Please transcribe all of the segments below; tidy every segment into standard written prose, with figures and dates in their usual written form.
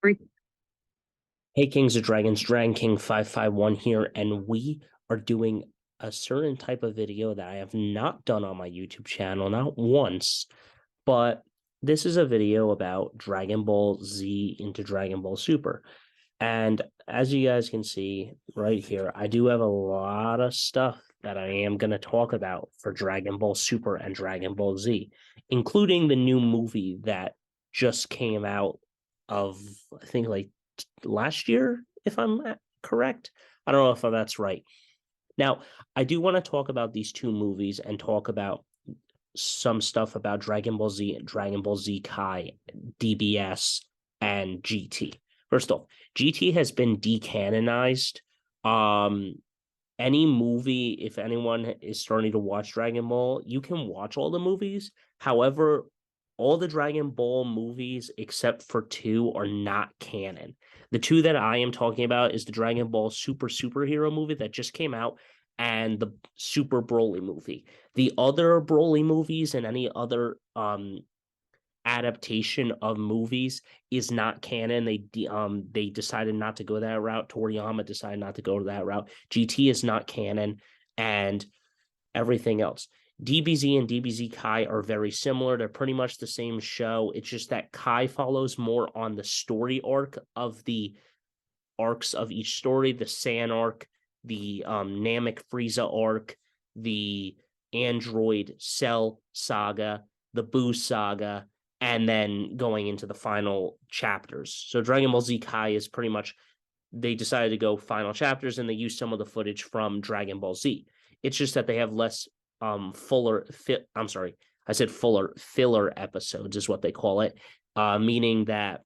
Three. Hey, Kings of Dragons, Dragon King 551 here, and we are doing a certain type of video that I have not done on my YouTube channel, not once, but this is a video about Dragon Ball Z into Dragon Ball Super. And as you guys can see right here, I do have a lot of stuff that I am going to talk about for Dragon Ball Super and Dragon Ball Z, including the new movie that just came out of, I think, like last year, if I'm correct. I don't know if that's right. Now, I do want to talk about these two movies and talk about some stuff about Dragon Ball Z and Dragon Ball Z Kai, DBS, and GT. First off, GT has been decanonized. Um, any movie, if anyone is starting to watch Dragon Ball, you can watch all the movies. However, all the Dragon Ball movies except for two are not canon. The two that I am talking about is the Dragon Ball Superhero movie that just came out and the Super Broly movie. The other Broly movies and any other adaptation of movies is not canon. They decided not to go that route. Toriyama decided not to go that route. GT is not canon, and everything else. DBZ and DBZ Kai are very similar. They're pretty much the same show. It's just that Kai follows more on the story arc of the arcs of each story, the Saiyan arc, the Namek Frieza arc, the Android Cell saga, the Boo saga, and then going into the final chapters. So Dragon Ball Z Kai is pretty much they decided to go final chapters and they used some of the footage from Dragon Ball Z. It's just that they have less I'm sorry, I said filler episodes is what they call it. Meaning that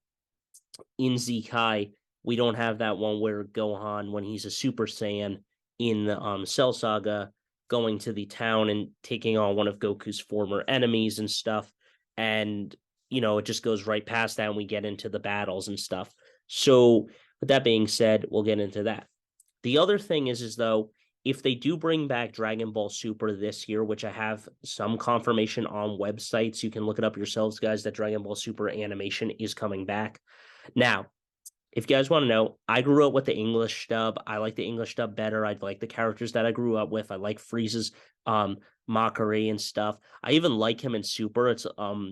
in Z Kai, we don't have that one where Gohan, when he's a Super Saiyan in the Cell Saga, going to the town and taking on one of Goku's former enemies and stuff. And, it just goes right past that and we get into the battles and stuff. So, with that being said, we'll get into that. The other thing is though, if they do bring back Dragon Ball Super this year, which I have some confirmation on websites, you can look it up yourselves, guys, that Dragon Ball Super animation is coming back. Now, if you guys want to know, I grew up with the English dub. I like the English dub better. I like the characters that I grew up with. I like Frieza's mockery and stuff. I even like him in Super. It's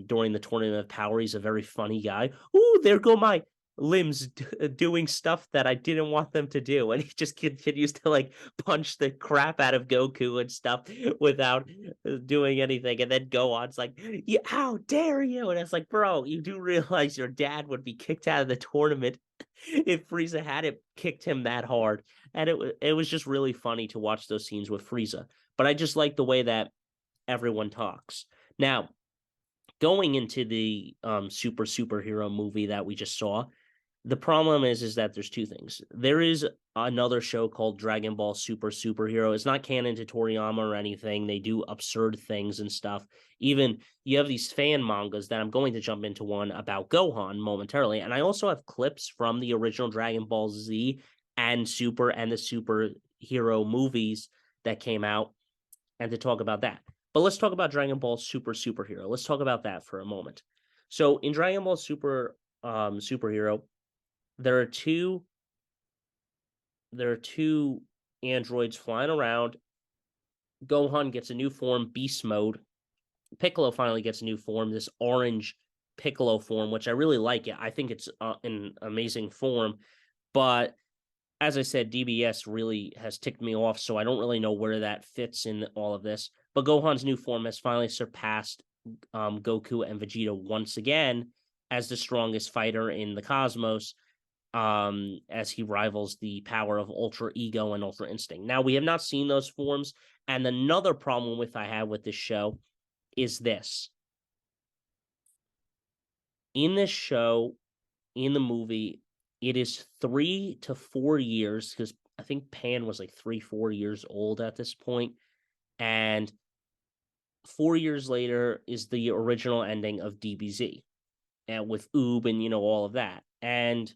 during the Tournament of Power. He's a very funny guy. Ooh, there go my limbs doing stuff that I didn't want them to do, and he just continues to like punch the crap out of Goku and stuff without doing anything. And then Gohan's like, "Yeah, how dare you?" And it's like, bro, you do realize your dad would be kicked out of the tournament if Frieza hadn't kicked him that hard. And it was just really funny to watch those scenes with Frieza. But I just like the way that everyone talks. Now, going into the superhero movie that we just saw, the problem is that there's two things. There is another show called Dragon Ball Superhero. It's not canon to Toriyama or anything. They do absurd things and stuff. Even you have these fan mangas that I'm going to jump into one about Gohan momentarily, and I also have clips from the original Dragon Ball Z and Super and the superhero movies that came out, and to talk about that. But let's talk about Dragon Ball Superhero. Let's talk about that for a moment. So in Dragon Ball Superhero, there are two there are two androids flying around. Gohan gets a new form, Beast Mode. Piccolo finally gets a new form, this orange Piccolo form, which I really like it. I think it's an amazing form. But as I said, DBS really has ticked me off, so I don't really know where that fits in all of this. But Gohan's new form has finally surpassed Goku and Vegeta once again as the strongest fighter in the cosmos, as he rivals the power of Ultra Ego and Ultra Instinct. Now, we have not seen those forms, and another problem with I have with this show is this. In this show, in the movie, it is 3 to 4 years, because I think Pan was like 3, 4 years old at this point, and 4 years later is the original ending of DBZ, and with Oob and all of that. And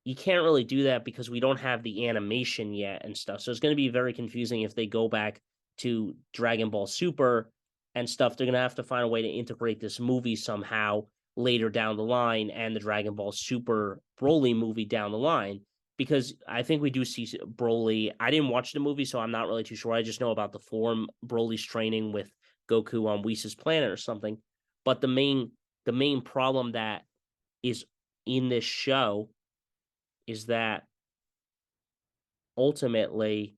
you can't really do that because we don't have the animation yet and stuff. So it's going to be very confusing if they go back to Dragon Ball Super and stuff. They're going to have to find a way to integrate this movie somehow later down the line and the Dragon Ball Super Broly movie down the line, because I think we do see Broly. I didn't watch the movie, so I'm not really too sure. I just know about the form Broly's training with Goku on Whis' planet or something. But the main problem that is in this show is that ultimately,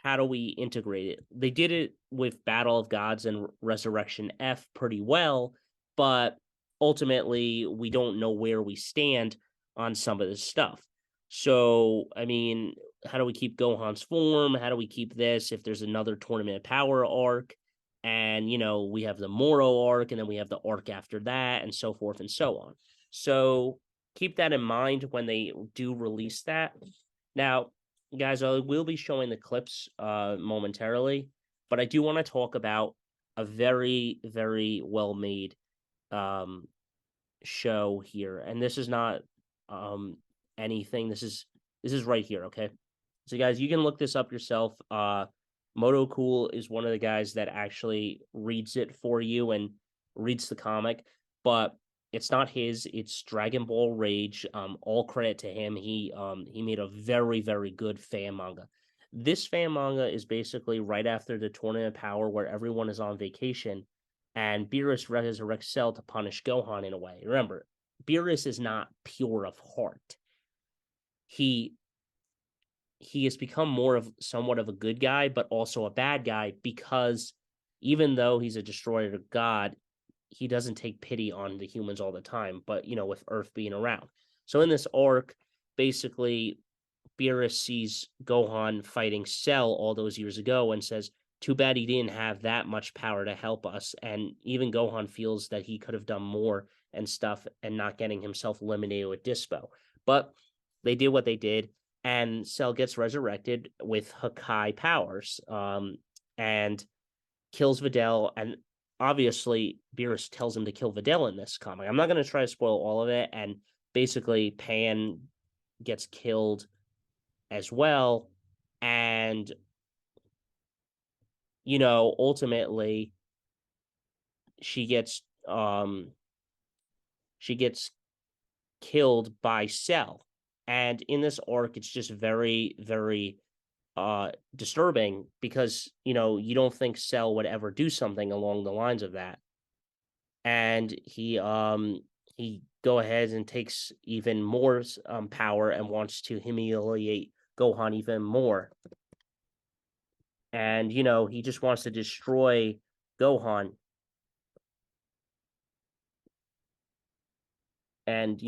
how do we integrate it? They did it with Battle of Gods and Resurrection F pretty well, but ultimately we don't know where we stand on some of this stuff. So, I mean, how do we keep Gohan's form? How do we keep this if there's another Tournament of Power arc? And, we have the Moro arc, and then we have the arc after that, and so forth and so on. So keep that in mind when they do release that. Now, guys, I will be showing the clips momentarily, but I do want to talk about a very, very well made show here. And this is not anything. This is right here, okay? So guys, you can look this up yourself. Moto Cool is one of the guys that actually reads it for you and reads the comic, but it's not his. It's Dragon Ball Rage. All credit to him. He made a very, very good fan manga. This fan manga is basically right after the Tournament of Power, where everyone is on vacation, and Beerus resurrects Cell to punish Gohan in a way. Remember, Beerus is not pure of heart. He has become more of somewhat of a good guy, but also a bad guy, because even though he's a destroyer of God, he doesn't take pity on the humans all the time, but with Earth being around. So in this arc, basically, Beerus sees Gohan fighting Cell all those years ago and says, too bad he didn't have that much power to help us. And even Gohan feels that he could have done more and stuff and not getting himself eliminated with Dispo. But they did what they did, and Cell gets resurrected with Hakai powers and kills Videl. And obviously, Beerus tells him to kill Videl in this comic. I'm not going to try to spoil all of it. And basically, Pan gets killed as well. And, ultimately, she gets killed by Cell. And in this arc, it's just very, very disturbing, because you don't think Cell would ever do something along the lines of that. And he go ahead and takes even more power and wants to humiliate Gohan even more. And he just wants to destroy Gohan. And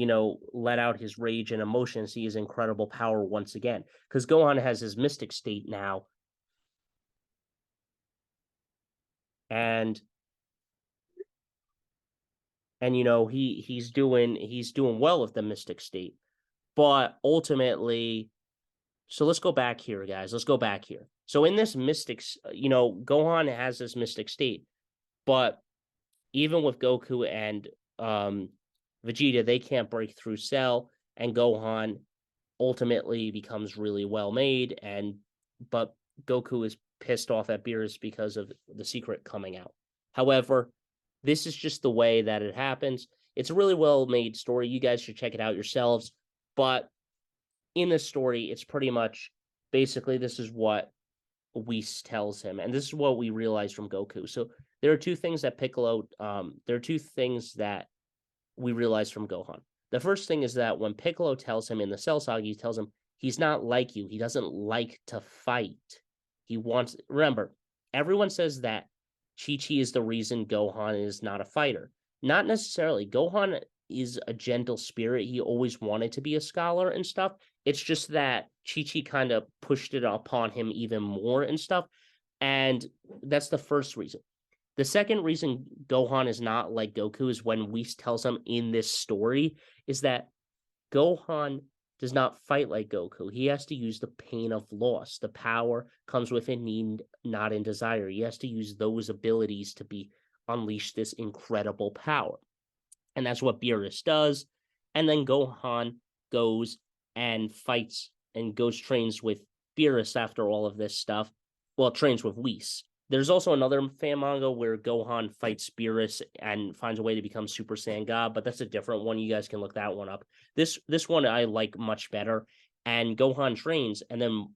let out his rage and emotion, see his incredible power once again, because Gohan has his mystic state now, and he's doing well with the mystic state. But ultimately, so let's go back here, guys. Let's go back here. So in this mystics, Gohan has this mystic state, but even with Goku and Vegeta, they can't break through Cell, and Gohan ultimately becomes really well made, but Goku is pissed off at Beerus because of the secret coming out. However, this is just the way that it happens. It's a really well made story. You guys should check it out yourselves. But in this story, it's pretty much basically this is what Whis tells him, and this is what we realize from Goku. So there are two things that there are two things that we realize from Gohan. The first thing is that when Piccolo tells him in the Cell Saga, he tells him he's not like you. He doesn't like to fight. Remember, everyone says that Chi-Chi is the reason Gohan is not a fighter. Not necessarily. Gohan is a gentle spirit. He always wanted to be a scholar and stuff. It's just that Chi-Chi kind of pushed it upon him even more and stuff. And that's the first reason. The second reason Gohan is not like Goku is when Whis tells him in this story is that Gohan does not fight like Goku. He has to use the pain of loss. The power comes within need, not in desire. He has to use those abilities to unleash this incredible power. And that's what Beerus does. And then Gohan goes and fights and trains with Beerus after all of this stuff. Well, trains with Whis. There's also another fan manga where Gohan fights Beerus and finds a way to become Super Saiyan God, but that's a different one. You guys can look that one up. This one I like much better. And Gohan trains, and then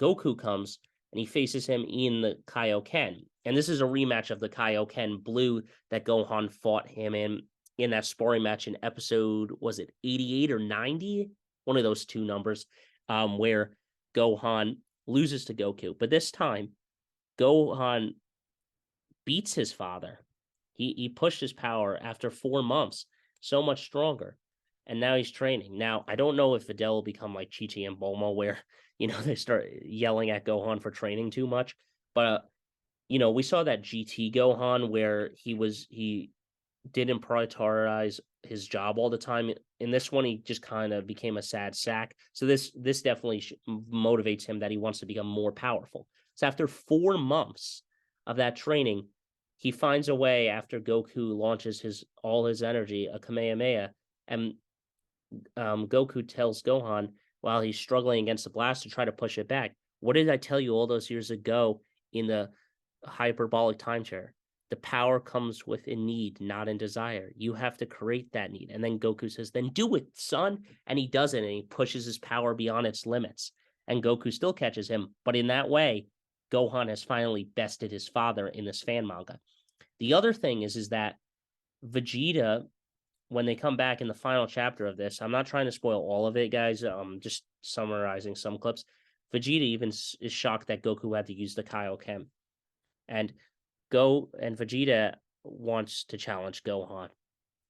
Goku comes and he faces him in the Kaioken. And this is a rematch of the Kaioken Blue that Gohan fought him in that sparring match in episode, was it 88 or 90? One of those two numbers, where Gohan loses to Goku. But this time, Gohan beats his father. He pushed his power after 4 months, so much stronger. And now he's training. Now, I don't know if Videl will become like Chi-Chi and Bulma, where, they start yelling at Gohan for training too much. But, we saw that GT Gohan where he didn't prioritize his job all the time. In this one, he just kind of became a sad sack. So this definitely motivates him that he wants to become more powerful. So after 4 months of that training, he finds a way after Goku launches all his energy, a Kamehameha, and Goku tells Gohan while he's struggling against the blast to try to push it back, "What did I tell you all those years ago in the hyperbolic time chair? The power comes with a need, not in desire. You have to create that need." And then Goku says, "Then do it, son." And he does it, and he pushes his power beyond its limits. And Goku still catches him. But in that way, Gohan has finally bested his father in this fan manga. The other thing is that Vegeta, when they come back in the final chapter of this, I'm not trying to spoil all of it, guys. Just summarizing some clips. Vegeta even is shocked that Goku had to use the Kaioken. And Vegeta wants to challenge Gohan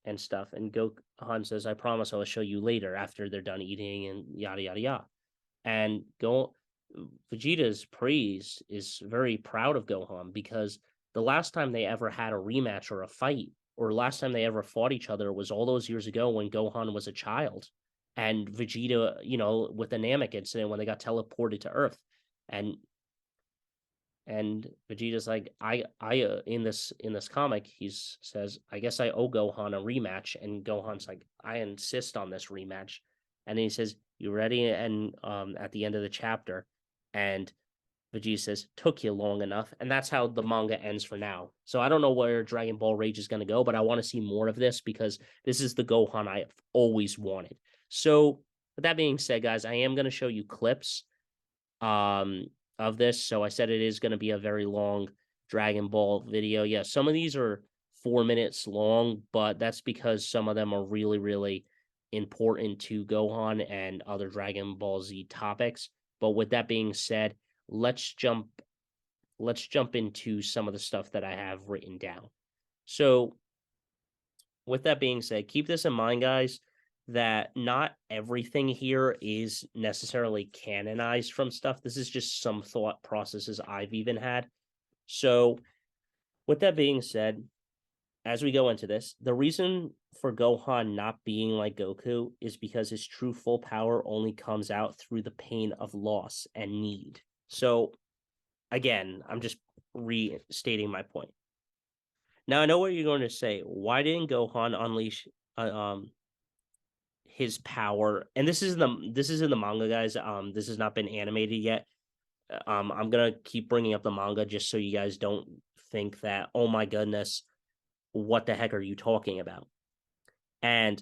and stuff. And Gohan says, "I promise I will show you later after they're done eating," and yada, yada, yada. And Vegeta's praise is very proud of Gohan because the last time they ever had a rematch or a fight, or last time they ever fought each other, was all those years ago when Gohan was a child. And Vegeta, with the Namek incident when they got teleported to Earth. And Vegeta's like, I in this comic, he says, "I guess I owe Gohan a rematch." And Gohan's like, "I insist on this rematch." And then he says, "You ready?" And at the end of the chapter, and Vegeta says, "Took you long enough." And that's how the manga ends for now. So I don't know where Dragon Ball Rage is going to go, but I want to see more of this because this is the Gohan I have always wanted. So with that being said, guys, I am going to show you clips of this. So I said it is going to be a very long Dragon Ball video. Yeah, some of these are 4 minutes long, but that's because some of them are really, really important to Gohan and other Dragon Ball Z topics. But with that being said, let's jump into some of the stuff that I have written down. So with that being said, keep this in mind, guys, that not everything here is necessarily canonized from stuff. This is just some thought processes I've even had. So with that being said, as we go into this, the reason for Gohan not being like Goku is because his true full power only comes out through the pain of loss and need. So again, I'm just restating my point. Now I know what you're going to say. Why didn't Gohan unleash his power? And this is in the manga, guys. This has not been animated yet. I'm gonna keep bringing up the manga just so you guys don't think that, oh my goodness, what the heck are you talking about? And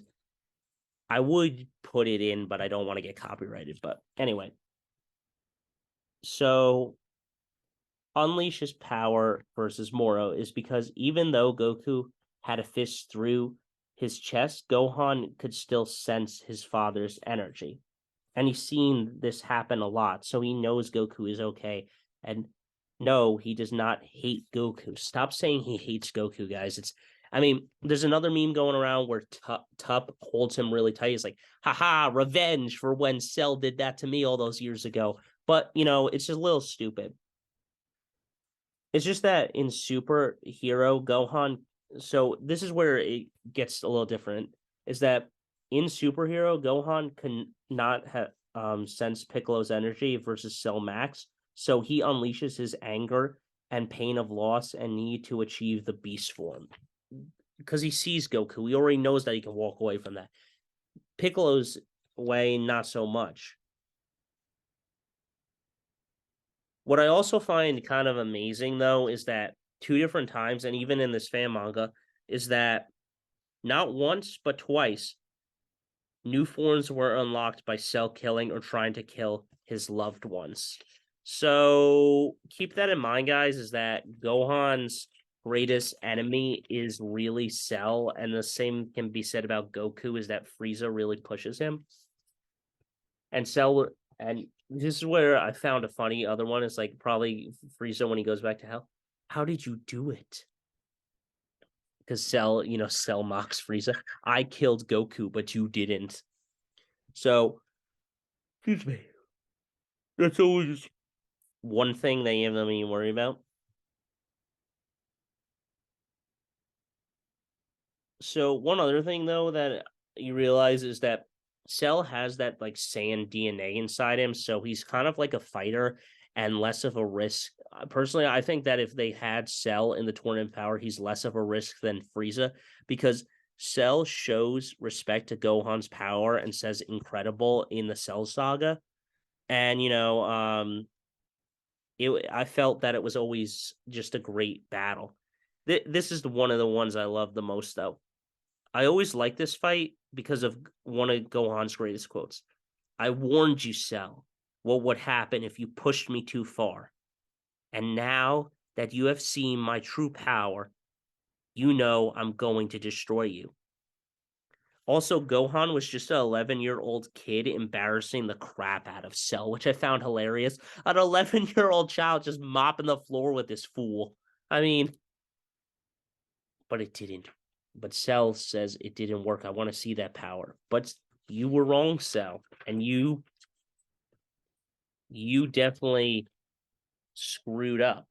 I would put it in, but I don't want to get copyrighted. But anyway, so unleash his power versus Moro is because even though Goku had a fist through his chest, Gohan could still sense his father's energy. And he's seen this happen a lot, so he knows Goku is okay. And no, he does not hate Goku. Stop saying he hates Goku, guys. There's another meme going around where Tup holds him really tight. He's like, haha, revenge for when Cell did that to me all those years ago. But, it's just a little stupid. It's just that in Superhero Gohan, so this is where it gets a little different, is that in Superhero, Gohan can not sense Piccolo's energy versus Cell Max, so he unleashes his anger and pain of loss and need to achieve the beast form. Because he sees Goku, he already knows that he can walk away from that. Piccolo's way, not so much. What I also find kind of amazing though is that two different times, and even in this fan manga, is that not once but twice, new forms were unlocked by Cell killing or trying to kill his loved ones. So keep that in mind, guys, is that Gohan's greatest enemy is really Cell, and the same can be said about Goku, is that Frieza really pushes him. And Cell, and this is where I found a funny other one, is like probably Frieza when he goes back to hell. How did you do it? Because Cell, Cell mocks Frieza. I killed Goku, but you didn't. So, excuse me. That's always one thing they have me worry about. So one other thing though that you realize is that Cell has that like Saiyan DNA inside him, so he's kind of like a fighter and less of a risk. Personally, I think that if they had Cell in the tournament power, he's less of a risk than Frieza, because Cell shows respect to Gohan's power and says incredible in the Cell saga. And I felt that it was always just a great battle. This is one of the ones I love the most, though. I always like this fight because of one of Gohan's greatest quotes. I warned you, Cell, what would happen if you pushed me too far. And now that you have seen my true power, you know I'm going to destroy you. Also, Gohan was just an 11-year-old kid embarrassing the crap out of Cell, which I found hilarious. An 11-year-old child just mopping the floor with this fool. I mean, but it didn't. But Cell says it didn't work. I want to see that power. But you were wrong, Cell. And you definitely screwed up.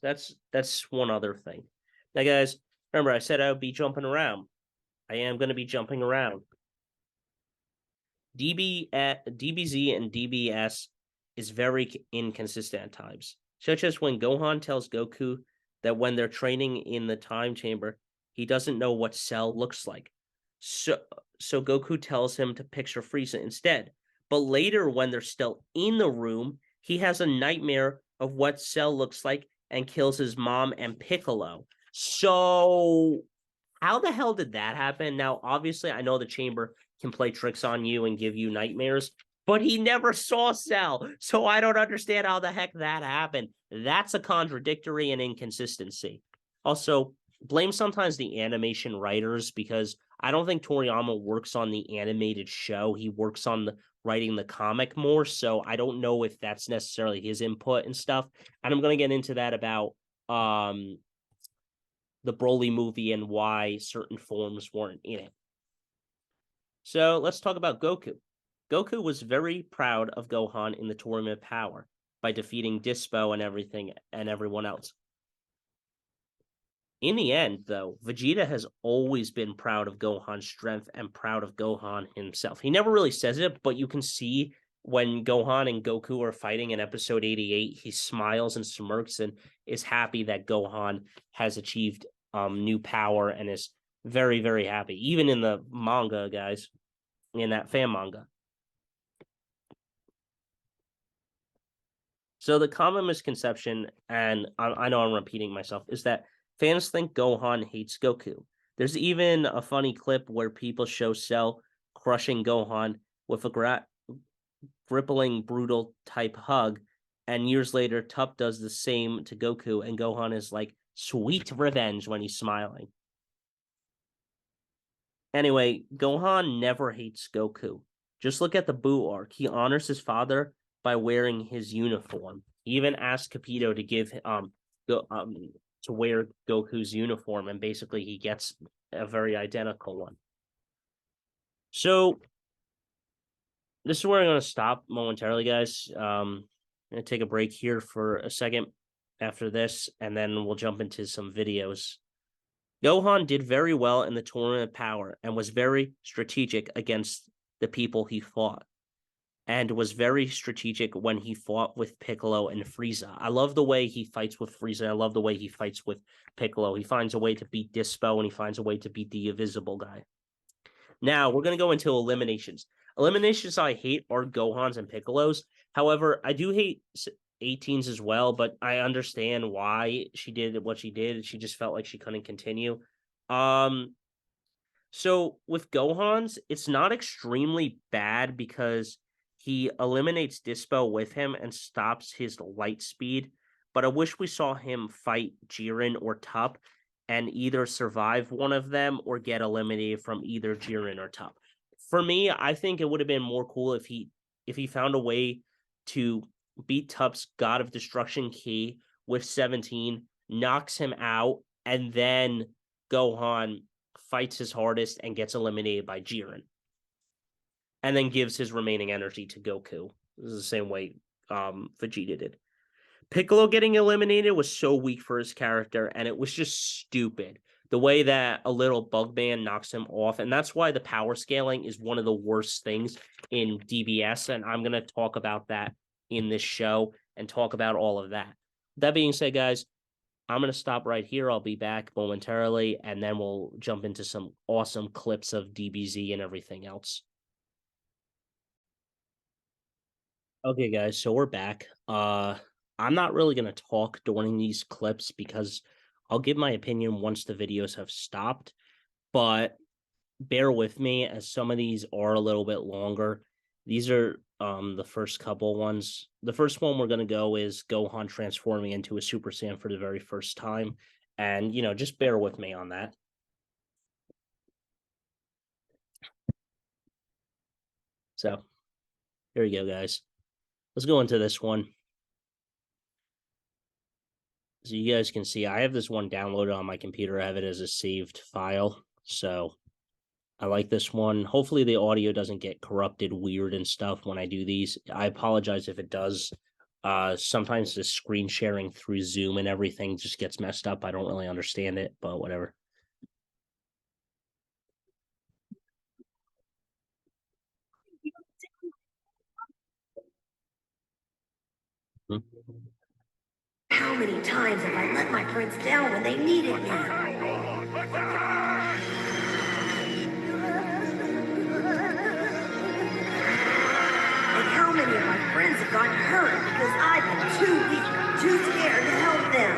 That's one other thing. Now, guys, remember I said I would be jumping around. I am going to be jumping around. DBZ and DBS is very inconsistent at times, such as when Gohan tells Goku that when they're training in the time chamber, he doesn't know what Cell looks like. So Goku tells him to picture Frieza instead. But later, when they're still in the room, he has a nightmare of what Cell looks like and kills his mom and Piccolo. So how the hell did that happen? Now, obviously, I know the chamber can play tricks on you and give you nightmares, but he never saw Cell. So I don't understand how the heck that happened. That's a contradictory and inconsistency. Also, blame sometimes the animation writers, because I don't think Toriyama works on the animated show. He works on writing the comic more. So I don't know if that's necessarily his input and stuff. And I'm going to get into that about the Broly movie and why certain forms weren't in it. So let's talk about Goku. Goku was very proud of Gohan in the Tournament of Power by defeating Dispo and everyone else. In the end, though, Vegeta has always been proud of Gohan's strength and proud of Gohan himself. He never really says it, but you can see when Gohan and Goku are fighting in episode 88, he smiles and smirks and is happy that Gohan has achieved new power and is very, very happy. Even in the manga, guys, in that fan manga. So the common misconception, and I know I'm repeating myself, is that fans think Gohan hates Goku. There's even a funny clip where people show Cell crushing Gohan with a crippling, brutal type hug, and years later, Tup does the same to Goku, and Gohan is like, sweet revenge when he's smiling. Anyway, Gohan never hates Goku. Just look at the Buu arc. He honors his father by wearing his uniform. He even asked Capito to give to wear Goku's uniform, and basically he gets a very identical one. So this is where I'm going to stop momentarily, guys. I'm going to take a break here for a second after this, and then we'll jump into some videos. Gohan did very well in the Tournament of Power and was very strategic against the people he fought, and was very strategic when he fought with Piccolo and Frieza. I love the way he fights with Frieza. I love the way he fights with Piccolo. He finds a way to beat Dispo, and he finds a way to beat the Invisible Guy. Now, we're going to go into eliminations. Eliminations I hate are Gohan's and Piccolo's. However, I do hate 18s as well, but I understand why she did what she did. She just felt like she couldn't continue. Um, so with Gohan's, it's not extremely bad because he eliminates Dispo with him and stops his light speed. But I wish we saw him fight Jiren or Tup and either survive one of them or get eliminated from either Jiren or Tup. For me, I think it would have been more cool if he found a way to beat Tup's God of Destruction key with 17, knocks him out, and then Gohan fights his hardest and gets eliminated by Jiren. And then gives his remaining energy to Goku. This is the same way Vegeta did. Piccolo getting eliminated was so weak for his character, and it was just stupid. The way that a little bug man knocks him off, and that's why the power scaling is one of the worst things in DBS, and I'm going to talk about that in this show and talk about all of that. That being said, guys, I'm going to stop right here. I'll be back momentarily, and then we'll jump into some awesome clips of DBZ and everything else. Okay, guys, so we're back. I'm not really going to talk during these clips because I'll give my opinion once the videos have stopped, but bear with me as some of these are a little bit longer. These are the first couple ones. The first one we're going to go is Gohan transforming into a Super Saiyan for the very first time. And, just bear with me on that. So, here we go, guys. Let's go into this one. So you guys can see I have this one downloaded on my computer. I have it as a saved file. So I like this one. Hopefully the audio doesn't get corrupted weird and stuff when I do these. I apologize if it does. Sometimes the screen sharing through Zoom and everything just gets messed up. I don't really understand it, but whatever. How many times have I let my friends down when they needed me? And how many of my friends have gotten hurt because I've been too weak, too scared to help them?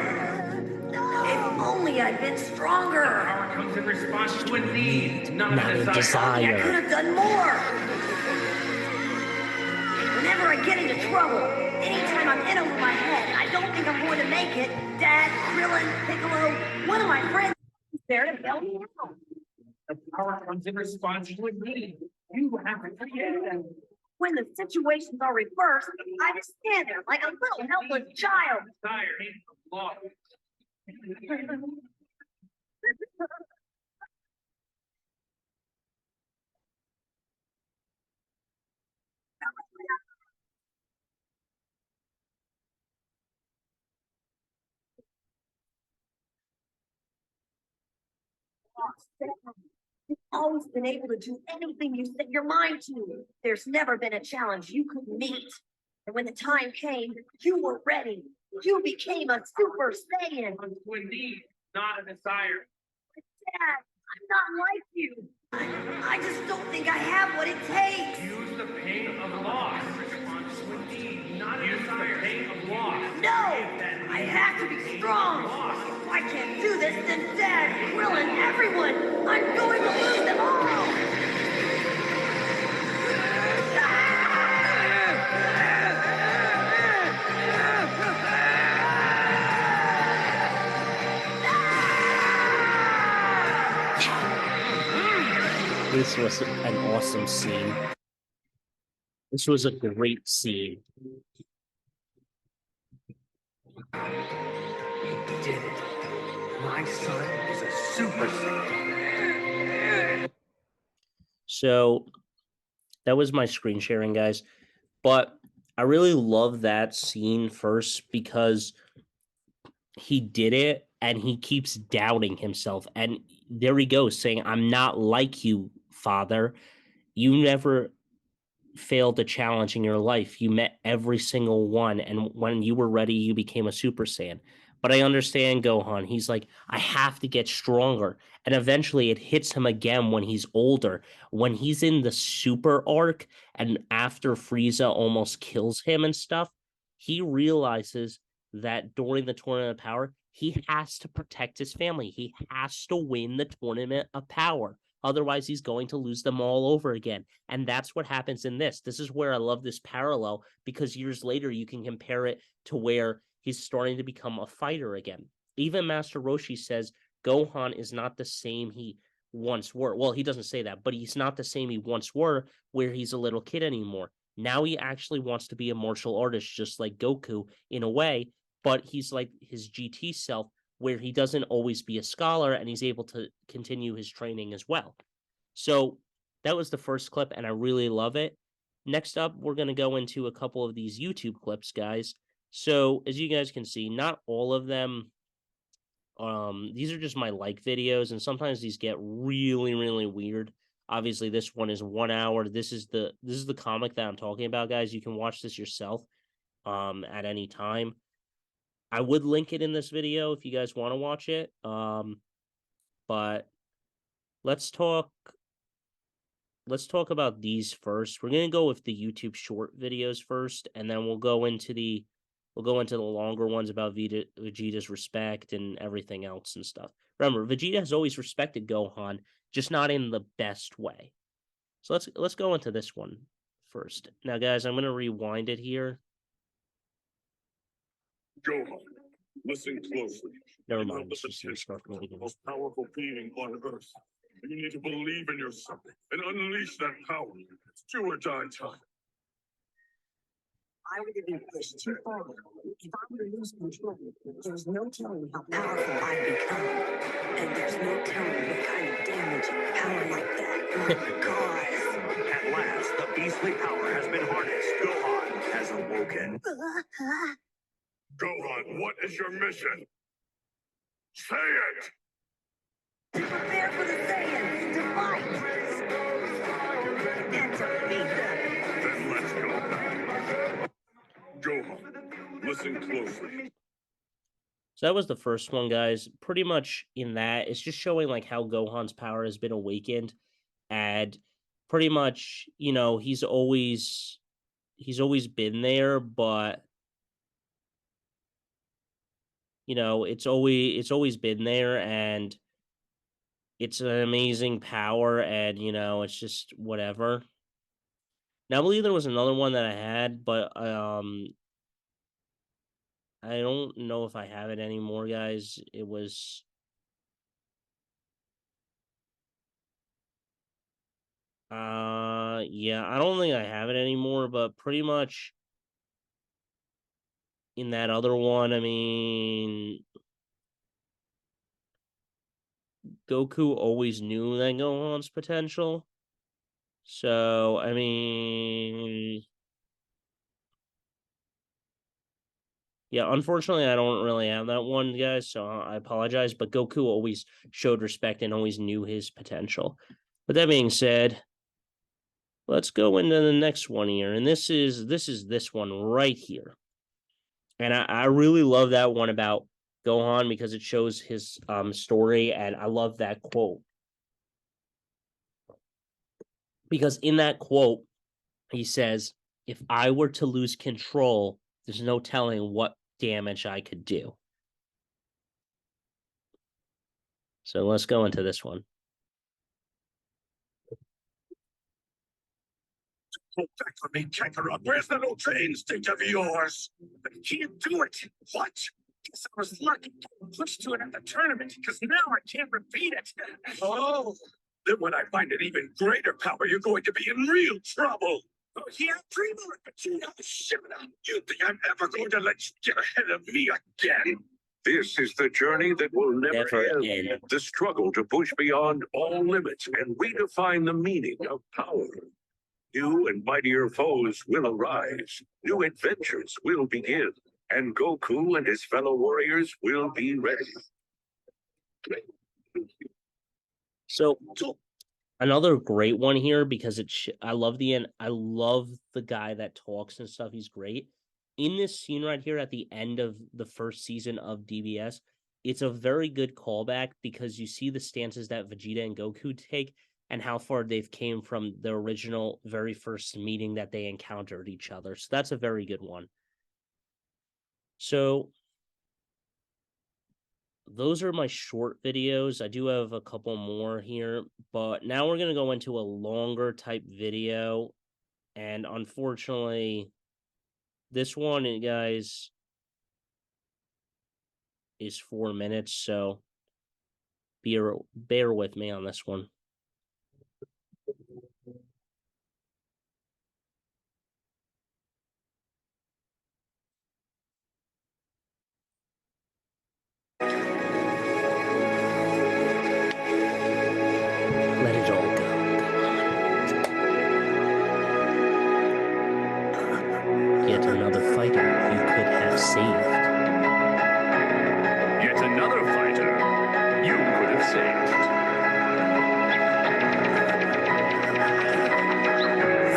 If only I'd been stronger. Power comes in response to a need, not a desire. desire. I could have done more. Whenever I get into trouble, anytime I'm in over my head, I don't think I'm going to make it. Dad, Krillin, Piccolo, one of my friends is there to bail me out. The power comes in response to a need. You have to create them. When the situations are reversed, I just stand there like a little helpless child. Desire ain't the law. You've always been able to do anything you set your mind to. There's never been a challenge you couldn't meet. And when the time came, you were ready. You became a Super Saiyan. Comes to a need, not a desire. Dad, I'm not like you. I just don't think I have what it takes. Use the pain of loss. Response to a need, not a desire. The pain of loss. No, I have to be strong. If I can't do this, then Dad, Krillin, everyone, I'm going to lose them all. This was an awesome scene. This was a great scene. He did it. My son is a Super Saiyan. So that was my screen sharing, guys. But I really love that scene first because he did it and he keeps doubting himself. And there he goes saying, I'm not like you, father. You never failed a challenge in your life. You met every single one. And when you were ready, you became a Super Saiyan. But I understand Gohan. He's like, I have to get stronger. And eventually it hits him again when he's older. When he's in the Super arc and after Frieza almost kills him and stuff, he realizes that during the Tournament of Power, he has to protect his family. He has to win the Tournament of Power. Otherwise, he's going to lose them all over again. And that's what happens in this. This is where I love this parallel, because years later, you can compare it to where he's starting to become a fighter again. Even Master Roshi says Gohan is not the same he once were. Well, he doesn't say that, but he's not the same he once were, where he's a little kid anymore. Now he actually wants to be a martial artist, just like Goku in a way, but he's like his GT self, where he doesn't always be a scholar and he's able to continue his training as well. So that was the first clip, and I really love it. Next up, we're going to go into a couple of these YouTube clips, guys. So as you guys can see, not all of them, these are just my like videos, and sometimes these get really, really weird. Obviously, this one is 1 hour. This is the comic that I'm talking about, guys. You can watch this yourself at any time. I would link it in this video if you guys want to watch it. But let's talk about these first. We're gonna go with the YouTube short videos first, and then we'll go into the longer ones about Vegeta's respect and everything else and stuff. Remember, Vegeta has always respected Gohan, just not in the best way. So let's go into this one first. Now, guys, I'm gonna rewind it here. Gohan, listen closely. Never You mind. have the It's just potential stuff really the good. most powerful being on Earth. You need to believe in yourself and unleash that power. It's do or die time. I would have pushed too far. If I were to lose control, there's no telling how powerful I'd become. And there's no telling what kind of damaging power like that would cause. At last, the beastly power has been harnessed. Gohan has awoken. Gohan, what is your mission? Say it! Prepare for the Saiyans to fight and to beat them. Then let's go back. Gohan, listen closely. So that was the first one, guys. Pretty much in that, it's just showing like how Gohan's power has been awakened, and pretty much, he's always been there, but it's always been there, and it's an amazing power, and it's just whatever. Now, I believe there was another one that I had, but I don't know if I have it anymore, guys. It was yeah, I don't think I have it anymore, but pretty much in that other one, I mean, Goku always knew that Gohan's potential. So, I mean, yeah, unfortunately, I don't really have that one, guys, so I apologize, but Goku always showed respect and always knew his potential. With that being said, let's go into the next one here, and this is this one right here. And I really love that one about Gohan because it shows his story, and I love that quote. Because in that quote, he says, "If I were to lose control, there's no telling what damage I could do." So let's go into this one. Go back for me, Kakarot. Where's that old instinct of yours? I can't do it. What? Guess I was lucky. Pushed to it at the tournament, because now I can't repeat it. Oh, then when I find an even greater power, you're going to be in real trouble. Oh, yeah, Primo and Vegeta, Shimada. You think I'm ever going to let you get ahead of me again? This is the journey that will never end. The struggle to push beyond all limits and redefine the meaning of power. New and mightier foes will arise. New adventures will begin. And Goku and his fellow warriors will be ready. So another great one here, because I love the guy that talks and stuff. He's great. In this scene right here at the end of the first season of DBS, it's a very good callback because you see the stances that Vegeta and Goku take and how far they've came from the original very first meeting that they encountered each other. So that's a very good one. So those are my short videos. I do have a couple more here, but now we're going to go into a longer type video. And unfortunately, this one, guys, is 4 minutes. So bear with me on this one. Let it all go. Yet another fighter you could have saved. Yet another fighter you could have saved.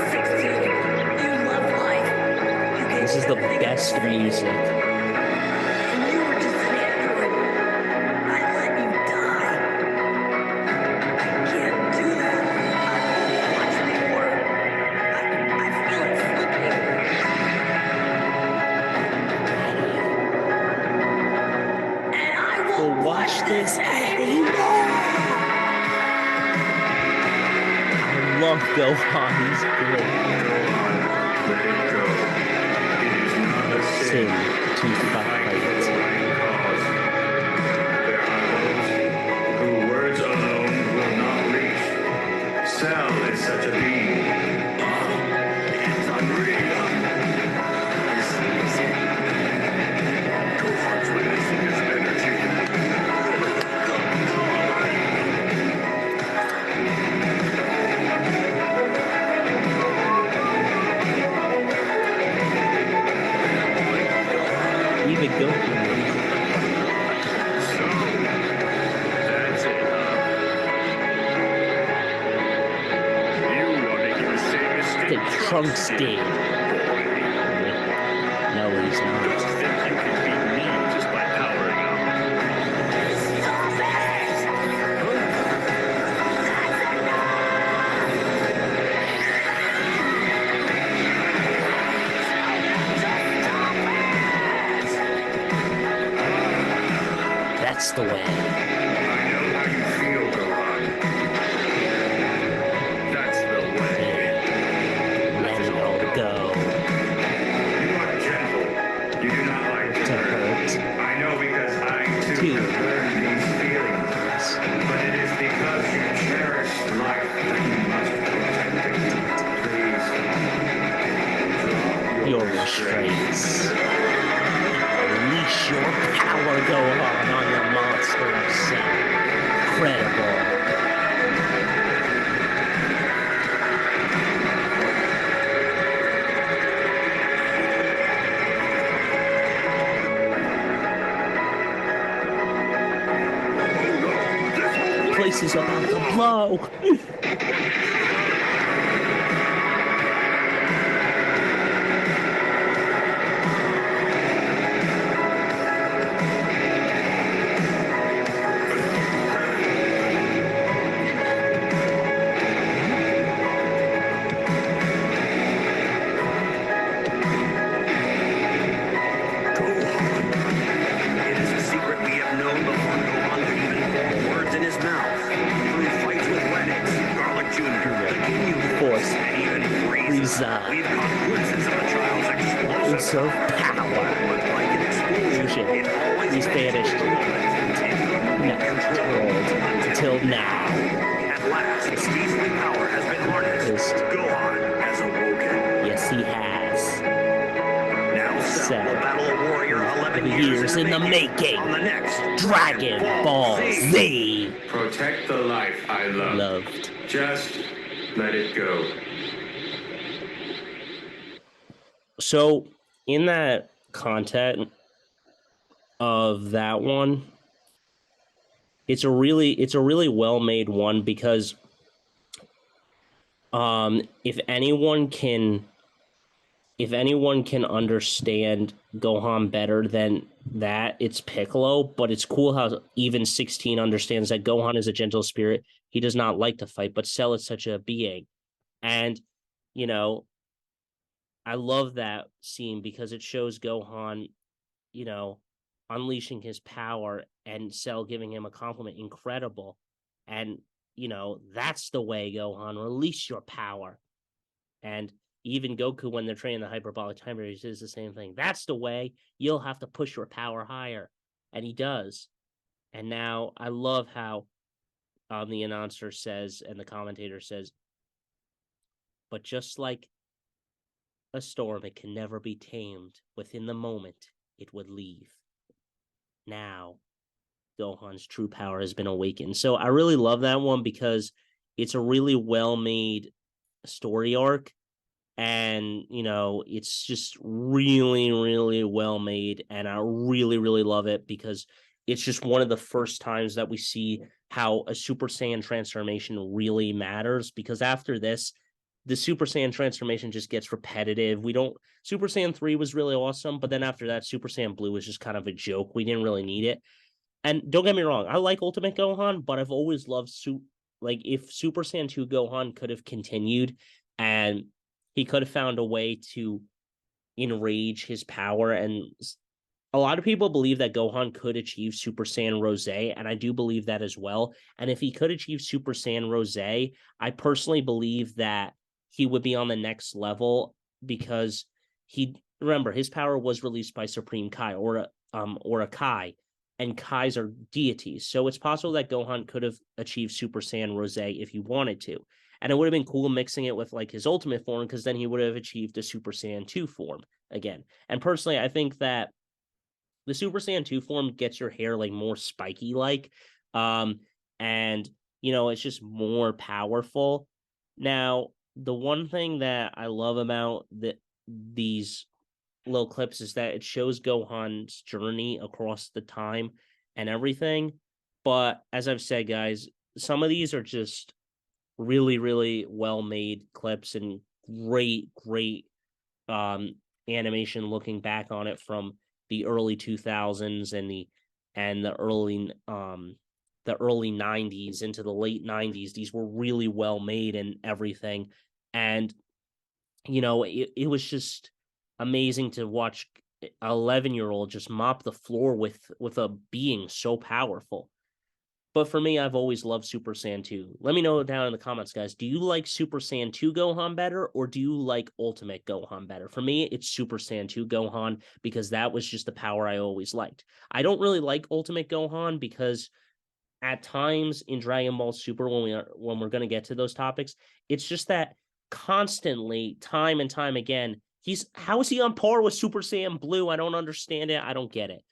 You love life. You gave This is the everything best music. and you were just an android. I let you die. I can't do that. I won't watch anymore. I feel it slipping. And I Well, won't watch this. anymore. I love Gohan. He's great. Let it go. It is not a Sin sin to fight for fight. the right cause. There are those who words alone will not reach. Cell is such a being. It's unreal. Gohan's releasing his energy. Even Goku. So, that's it, huh? You are making the same I mistake think Trunks did. boy. No, he's Don't not. think you can beat me just by powering up. That's the way. I know how you feel, Gohan. That's the way. Let it all go. You are gentle. You do not like to To hurt. hurt. I know because I too Two. have learned these feelings. But it is because you cherish life that you must protect it. Please. Drop Your restraints. Unleash your power, Gohan, on your monster of Cell. Incredible. Place is about to blow. It is a secret we have known before Gohan could even form words in his mouth. Through fights with Raditz, Garlic Jr., the Ginyu Force. and even Frieza, Frieza. we've caught glimpses of the child's explosive Also power. But like an explosion, it always He's vanished vanished. for a moment and couldn't be controlled Until now. At last, Steely power has been harnessed. Just- Gohan has awoken. Yes, he has. Now Cell Cell. will battle a warrior 11 Years in the making. on the next Dragon Ball Z. Protect the life I love. Loved. Just let it go. So, in that content of that one, it's a really well made one because if anyone can understand Gohan better than that, it's Piccolo. But it's cool how even 16 understands that Gohan is a gentle spirit. He does not like to fight, but Cell is such a being. And, you know, I love that scene because it shows Gohan you know, unleashing his power and Cell giving him a compliment, incredible. And, you know, that's the way, Gohan, release your power. And even Goku, when they're training the hyperbolic time period, says the same thing. That's the way. You'll have to push your power higher. And he does. And now I love how the announcer says and the commentator says, but just like a storm, it can never be tamed. Within the moment, it would leave. Now, Gohan's true power has been awakened. So I really love that one because it's a really well-made story arc. And, you know, it's just really, really well made. And I really, really love it because it's just one of the first times that we see how a Super Saiyan transformation really matters. Because after this, the Super Saiyan transformation just gets repetitive. Super Saiyan 3 was really awesome, but then after that, Super Saiyan Blue was just kind of a joke. We didn't really need it. And don't get me wrong, I like Ultimate Gohan, but I've always loved if Super Saiyan 2 Gohan could have continued and he could have found a way to enrage his power. And a lot of people believe that Gohan could achieve Super Saiyan Rose, and I do believe that as well. And if he could achieve Super Saiyan Rose, I personally believe that he would be on the next level because remember, his power was released by Supreme Kai or a Kai, and Kais are deities. So it's possible that Gohan could have achieved Super Saiyan Rose if he wanted to. And it would have been cool mixing it with like his ultimate form because then he would have achieved a Super Saiyan 2 form again. And personally, I think that the Super Saiyan 2 form gets your hair like more spiky like. And you know, it's just more powerful. Now, the one thing that I love about these little clips is that it shows Gohan's journey across the time and everything. But as I've said, guys, some of these are just really, really well made clips and great animation looking back on it from the early 2000s and the early 90s into the late 90s. These were really well made and everything. And you know, it was just amazing to watch an 11-year-old just mop the floor with a being so powerful. But for me, I've always loved Super Saiyan 2. Let me know down in the comments, guys. Do you like Super Saiyan 2 Gohan better, or do you like Ultimate Gohan better? For me, it's Super Saiyan 2 Gohan because that was just the power I always liked. I don't really like Ultimate Gohan because at times in Dragon Ball Super, when we're going to get to those topics, it's just that constantly, time and time again, how is he on par with Super Saiyan Blue? I don't understand it. I don't get it.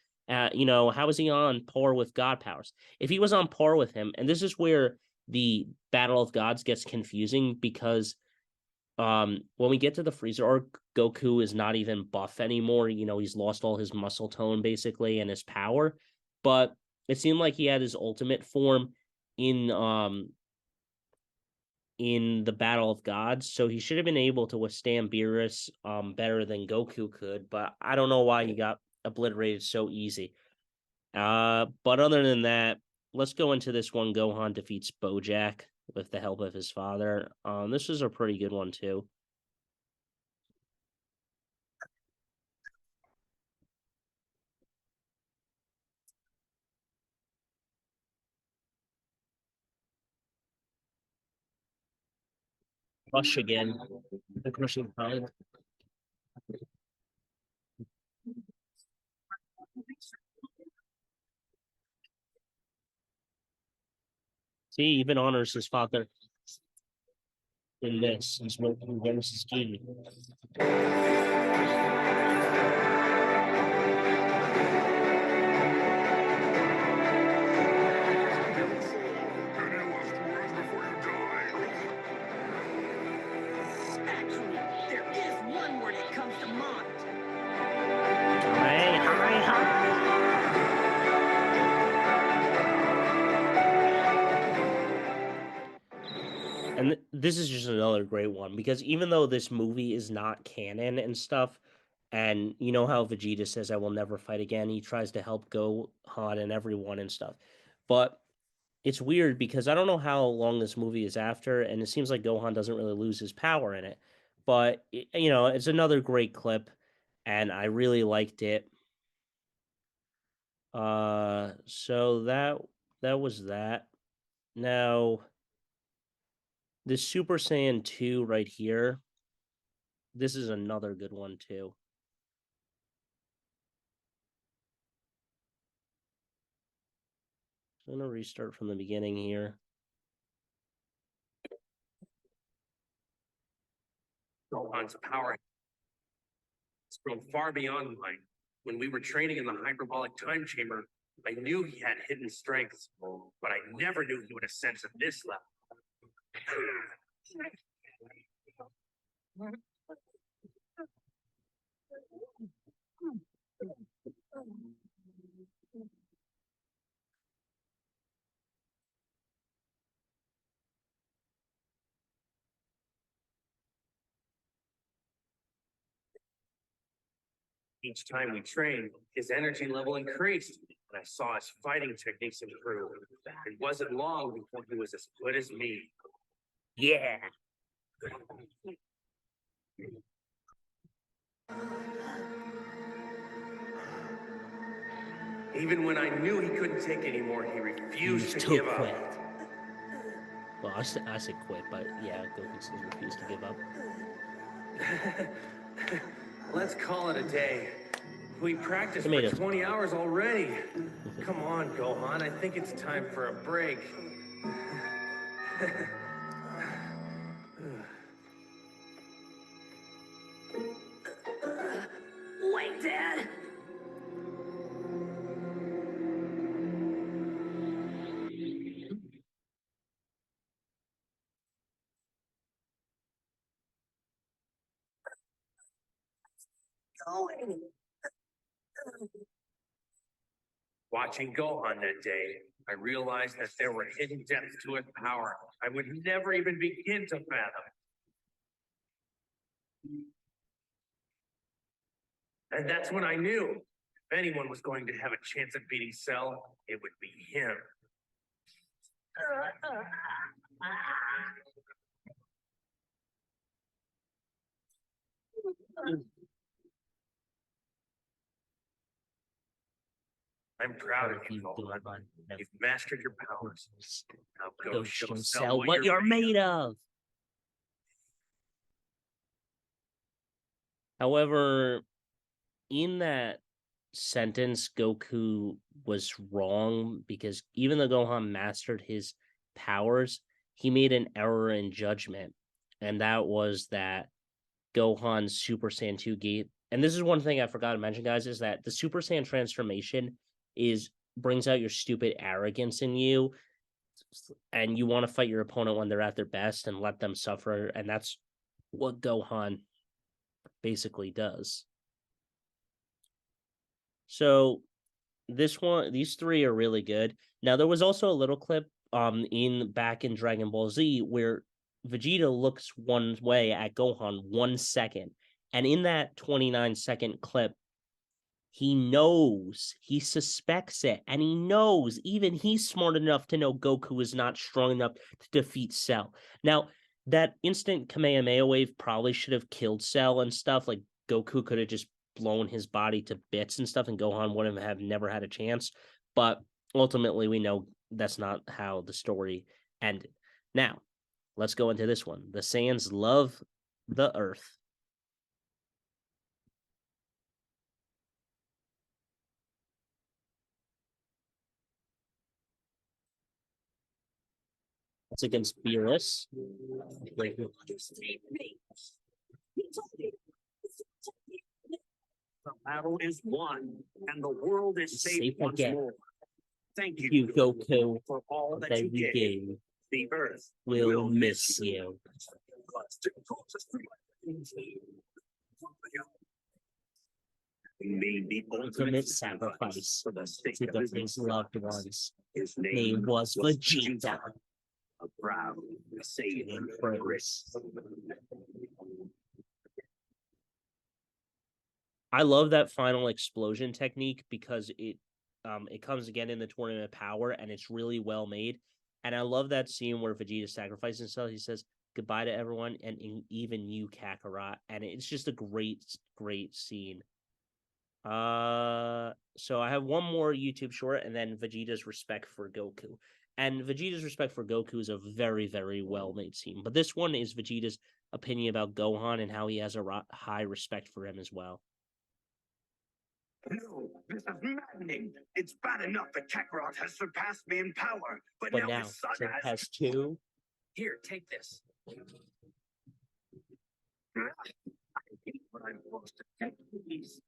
You know, how is he on par with God powers? If he was on par with him, and this is where the Battle of Gods gets confusing because when we get to the Freezer arc, Goku is not even buff anymore. You know, he's lost all his muscle tone basically and his power. But it seemed like he had his ultimate form in the Battle of Gods, so he should have been able to withstand Beerus better than Goku could. But I don't know why he got obliterated so easy. But other than that, let's go into this one. Gohan defeats Bojack with the help of his father. This is a pretty good one too. Rush again. The crushing pound. See, he even honors his father in this. He's making his key. Actually, there is one word that comes to mind. And this is just another great one because even though this movie is not canon and stuff, and you know how Vegeta says, I will never fight again, he tries to help Gohan and everyone and stuff. But it's weird because I don't know how long this movie is after, and it seems like Gohan doesn't really lose his power in it. But, you know, it's another great clip, and I really liked it. So that was that. Now, this Super Saiyan 2 right here, this is another good one too. So I'm gonna restart from the beginning here. Gohan's power has grown far beyond mine. When we were training in the hyperbolic time chamber, I knew he had hidden strengths, but I never knew he would ascend to this level. Each time we trained, his energy level increased, and I saw his fighting techniques improve. It wasn't long before he was as good as me. Yeah. Even when I knew he couldn't take anymore, he refused to To give quit. up. Well, I said quit, but yeah, Goku says refuse to give up. Let's call it a day. We practiced for Tomatoes. 20 hours already. Come on, Gohan. I think it's time for a break. Wait, Dad! Going. Watching Gohan that day, I realized that there were hidden depths to his power I would never even begin to fathom. And that's when I knew if anyone was going to have a chance at beating Cell, it would be him. I'm proud of you, Gohan. You've mastered your powers. Now go show Cell what you're made of. However, in that sentence, Goku was wrong because even though Gohan mastered his powers, he made an error in judgment. And that was that Gohan's Super Saiyan 2 gate. And this is one thing I forgot to mention, guys, is that the Super Saiyan transformation brings out your stupid arrogance in you, and you want to fight your opponent when they're at their best and let them suffer. And that's what Gohan basically does. So these three are really good. Now there was also a little clip back in Dragon Ball Z where Vegeta looks one way at Gohan 1 second, and in that 29-second clip, he suspects it, and he knows, even he's smart enough to know Goku is not strong enough to defeat Cell. Now, that instant Kamehameha wave probably should have killed Cell and stuff. Like, Goku could have just blown his body to bits and stuff, and Gohan wouldn't have never had a chance. But ultimately, we know that's not how the story ended. Now, let's go into this one. The Saiyans love the Earth. It's against Beerus. Like, The battle is won, and the world is safe Safe once again. more. Thank you, you, Goku, for all that that you you gave. gave. The Earth Will miss you. Made the Ultimate sacrifice for the sake to of his loved ones. His Name was Vegeta. A proud Saiyan Empress. I love that final explosion technique because it comes again in the Tournament of Power, and it's really well made. And I love that scene where Vegeta sacrifices himself. He says goodbye to everyone, and even you, Kakarot. And it's just a great, great scene. So I have one more YouTube short, and then Vegeta's respect for Goku. And Vegeta's respect for Goku is a very, very well made scene. But this one is Vegeta's opinion about Gohan and how he has a high respect for him as well. No, this is maddening. It's bad enough that Kakarot has surpassed me in power, but, But now now his son Trip has. has two. Here, take this. I hate when I'm forced to take these.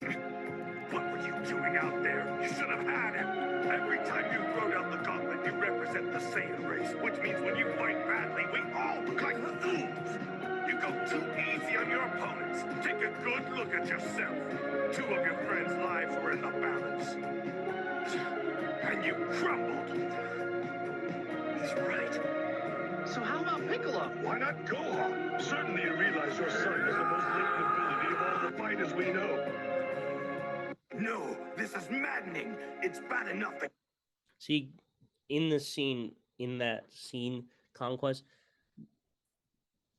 What were you doing out there? You should have had him. Every time you throw down the gauntlet, you represent the Saiyan race, which means when you fight badly, we all look like fools. You go too easy on your opponents. Take a good look at yourself. Two of your friends' lives were in the balance. And you crumbled. He's right. So how about Piccolo? Why not Gohan? Certainly you realize your son has the most latent ability of all the fighters we know. No, this is maddening. It's bad enough that. See, in that scene, Conquest,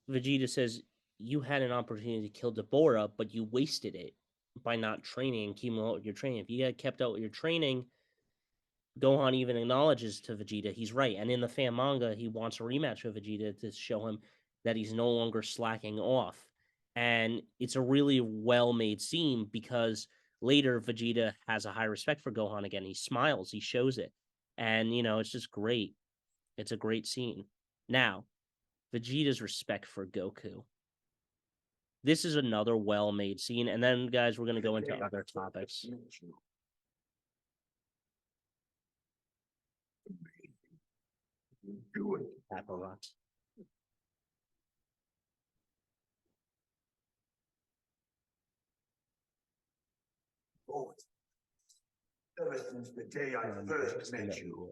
Vegeta says, you had an opportunity to kill Deborah, but you wasted it by not training and keeping up with your training. If you had kept up with your training, Gohan even acknowledges to Vegeta he's right. And in the fan manga, he wants a rematch with Vegeta to show him that he's no longer slacking off. And it's a really well-made scene because later Vegeta has a high respect for Gohan again. He smiles, he shows it. And, it's just great. It's a great scene. Now, Vegeta's respect for Goku. This is another well-made scene. And then, guys, we're going to go into other topics. Do it. Kakarot. Oh, ever since the day I first met you,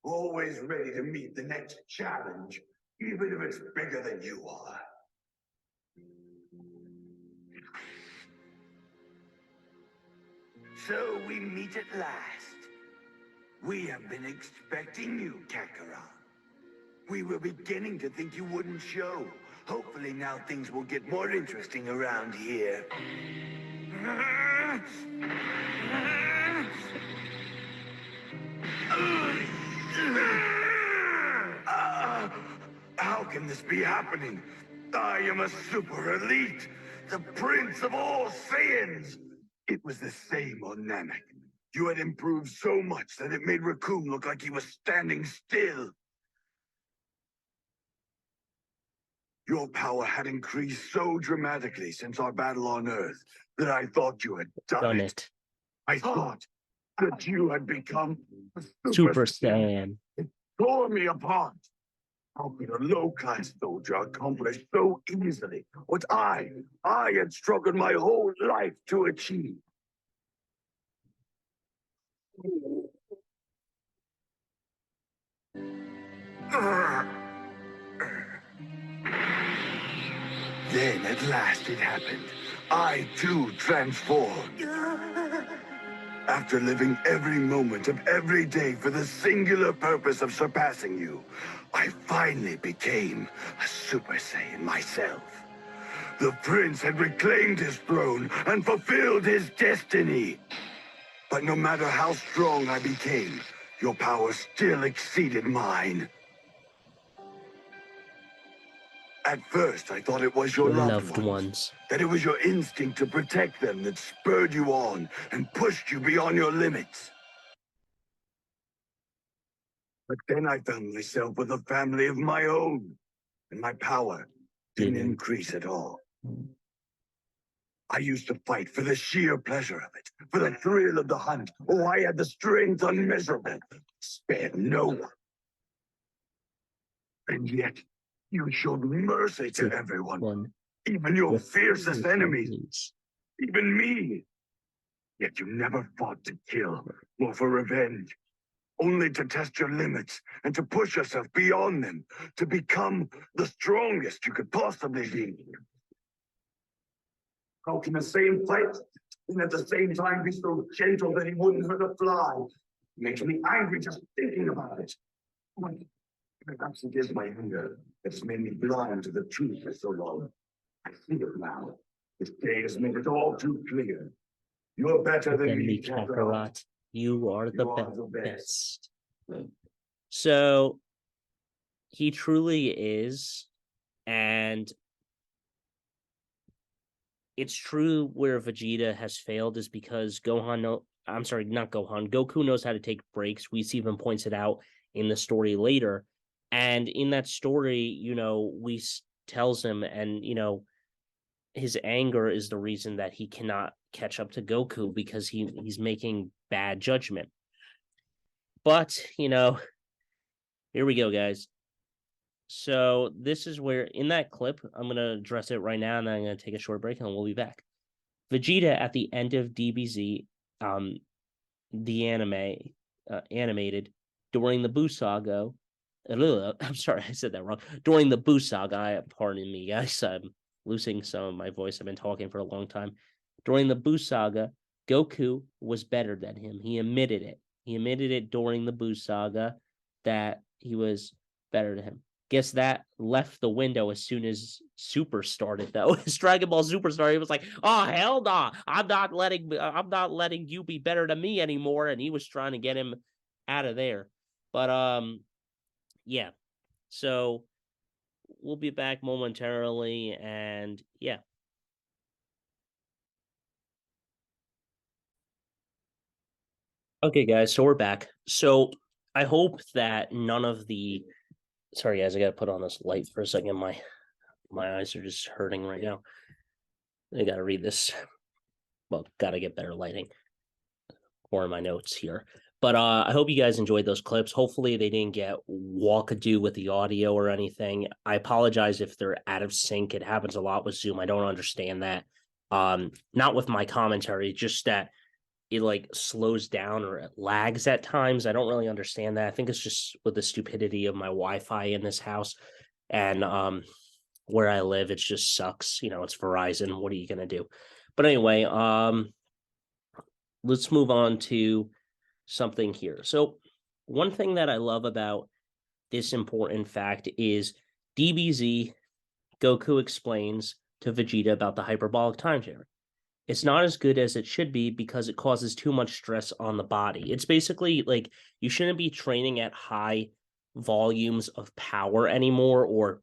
always ready to meet the next challenge, even if it's bigger than you are. So we meet at last. We have been expecting you, Kakarot. We were beginning to think you wouldn't show. Hopefully now things will get more interesting around here. How can this be happening? I am a super elite, the prince of all Saiyans. It was the same on Namek. You had improved so much that it made Raccoon look like he was standing still. Your power had increased so dramatically since our battle on Earth that I thought you had done it. I thought that you had become a Super Saiyan. It tore me apart. How could a low-class soldier accomplish so easily what I had struggled my whole life to achieve? Then at last it happened. I too transformed. After living every moment of every day for the singular purpose of surpassing you, I finally became a Super Saiyan myself. The prince had reclaimed his throne and fulfilled his destiny. But no matter how strong I became, your power still exceeded mine. At first, I thought it was your loved ones. That it was your instinct to protect them that spurred you on and pushed you beyond your limits. But then I found myself with a family of my own, and my power didn't increase at all. I used to fight for the sheer pleasure of it, for the thrill of the hunt. Oh, I had the strength unmeasurable, spared no one. And yet, you showed mercy to everyone, even your fiercest enemies, even me. Yet you never fought to kill or for revenge, only to test your limits and to push yourself beyond them, to become the strongest you could possibly be. How can the same fight and at the same time be so gentle that he wouldn't hurt a fly? It makes me angry just thinking about it. Perhaps it is my anger that's made me blind to the truth for so long. I see it now. This day has made it all too clear. You're better Than me, Kakarot. You are the best. So he truly is, and it's true where Vegeta has failed is because I'm sorry, not Gohan. Goku knows how to take breaks. Whis even points it out in the story later. And in that story, Whis tells him, and his anger is the reason that he cannot catch up to Goku because he's making bad judgment. But, here we go, guys. So this is where, in that clip, I'm going to address it right now, and then I'm going to take a short break, and we'll be back. Vegeta at the end of DBZ, the animated, during the Buu Saga, I'm sorry, I said that wrong. During the Buu Saga, pardon me, guys, I'm losing some of my voice. I've been talking for a long time. During the Buu Saga, Goku was better than him. He admitted it. He admitted it during the Buu Saga that he was better than him. Guess that left the window as soon as Super started, though. His Dragon Ball Superstar, he was like, "Oh hell no! I'm not letting you be better than me anymore." And he was trying to get him out of there. But yeah. So we'll be back momentarily, and yeah. Okay, guys, so we're back. So I hope that none of the sorry guys, I gotta put on this light for a second. My eyes are just hurting right now. I gotta read this. Well, gotta get better lighting for my notes here. But I hope you guys enjoyed those clips. Hopefully they didn't get walkadoo with the audio or anything. I apologize if they're out of sync. It happens a lot with Zoom. I don't understand that. Not with my commentary, just that it like slows down or it lags at times. I don't really understand that. I think it's just with the stupidity of my Wi-Fi in this house. And where I live, it just sucks. It's Verizon. What are you gonna do? But anyway, let's move on to something here. So one thing that I love about this important fact is DBZ Goku explains to Vegeta about the hyperbolic time chamber. It's not as good as it should be because it causes too much stress on the body. It's basically like you shouldn't be training at high volumes of power anymore, or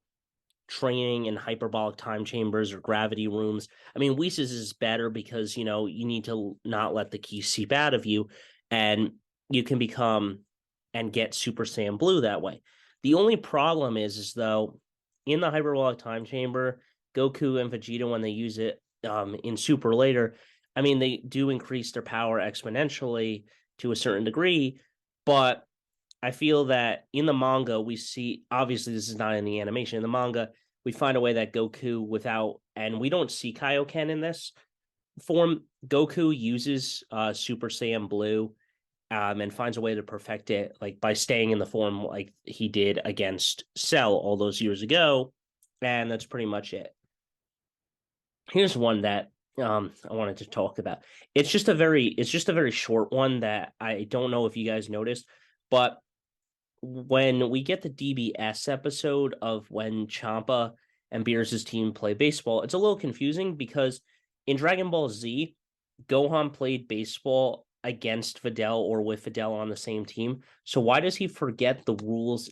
training in hyperbolic time chambers or gravity rooms. I mean, Whis is better because, you need to not let the ki seep out of you, and you can become and get Super Saiyan Blue that way. The only problem is though, in the hyperbolic time chamber, Goku and Vegeta, when they use it in Super later, I mean, they do increase their power exponentially to a certain degree, but I feel that in the manga, we see, obviously this is not in the animation, in the manga, we find a way that Goku and we don't see Kaioken in this form. Goku uses Super Saiyan Blue and finds a way to perfect it, like by staying in the form like he did against Cell all those years ago. And that's pretty much it. Here's one that I wanted to talk about. It's just a very short one that I don't know if you guys noticed, but when we get the DBS episode of when Champa and Beerus' team play baseball, it's a little confusing because in Dragon Ball Z, Gohan played baseball against Videl or with Videl on the same team. So why does he forget the rules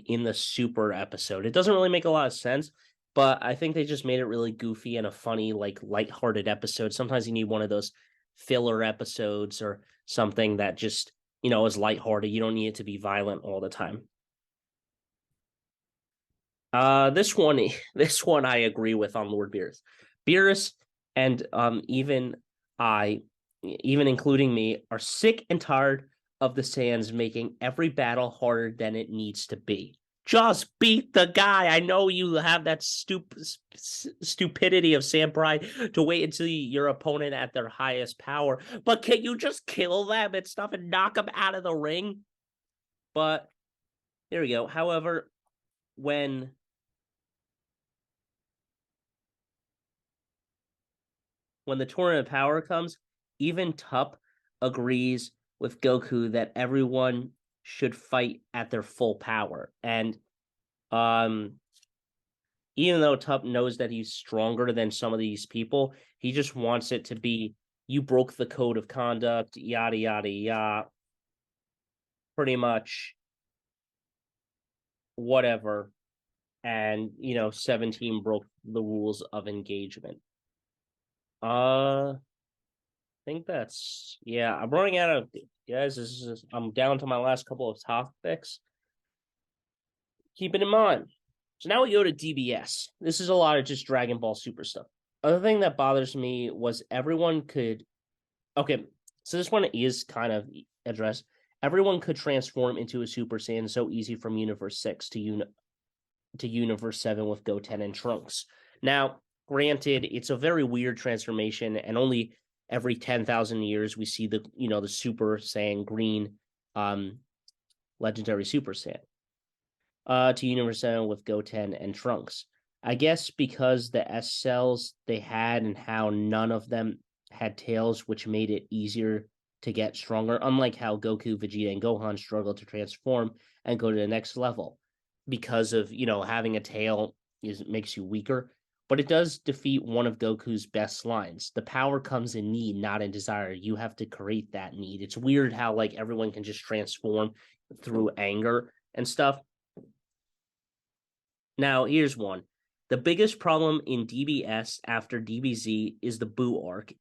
in the Super episode? It doesn't really make a lot of sense, but I think they just made it really goofy and a funny, like lighthearted episode. Sometimes you need one of those filler episodes or something that just is lighthearted. You don't need it to be violent all the time. This one I agree with on Lord Beerus. Beerus and even including me, are sick and tired of the Saiyans making every battle harder than it needs to be. Just beat the guy. I know you have that stupidity of Saiyan pride to wait until your opponent at their highest power, but can you just kill them and stuff and knock them out of the ring? But there we go. However, when the Tournament of Power comes, even Tup agrees with Goku that everyone should fight at their full power. And even though Tup knows that he's stronger than some of these people, he just wants it to be you broke the code of conduct, yada yada yada. Pretty much whatever. And 17 broke the rules of engagement. I think that's I'm running out of guys. I'm down to my last couple of topics. Keep it in mind. So now we go to DBS. This is a lot of just Dragon Ball Super stuff. Other thing that bothers me was everyone could. Okay, so this one is kind of addressed. Everyone could transform into a Super Saiyan so easy from Universe 6 to Universe 7 with Goten and Trunks. Now, granted, it's a very weird transformation, and only every 10,000 years we see the Super Saiyan green legendary Super Saiyan to Universe 7 with Goten and Trunks. I guess because the S cells they had and how none of them had tails, which made it easier to get stronger, unlike how Goku, Vegeta, and Gohan struggle to transform and go to the next level. Because of, having a tail makes you weaker. But it does defeat one of Goku's best lines. The power comes in need, not in desire. You have to create that need. It's weird how everyone can just transform through anger and stuff. Now, here's one. The biggest problem in DBS after DBZ is the Buu arc.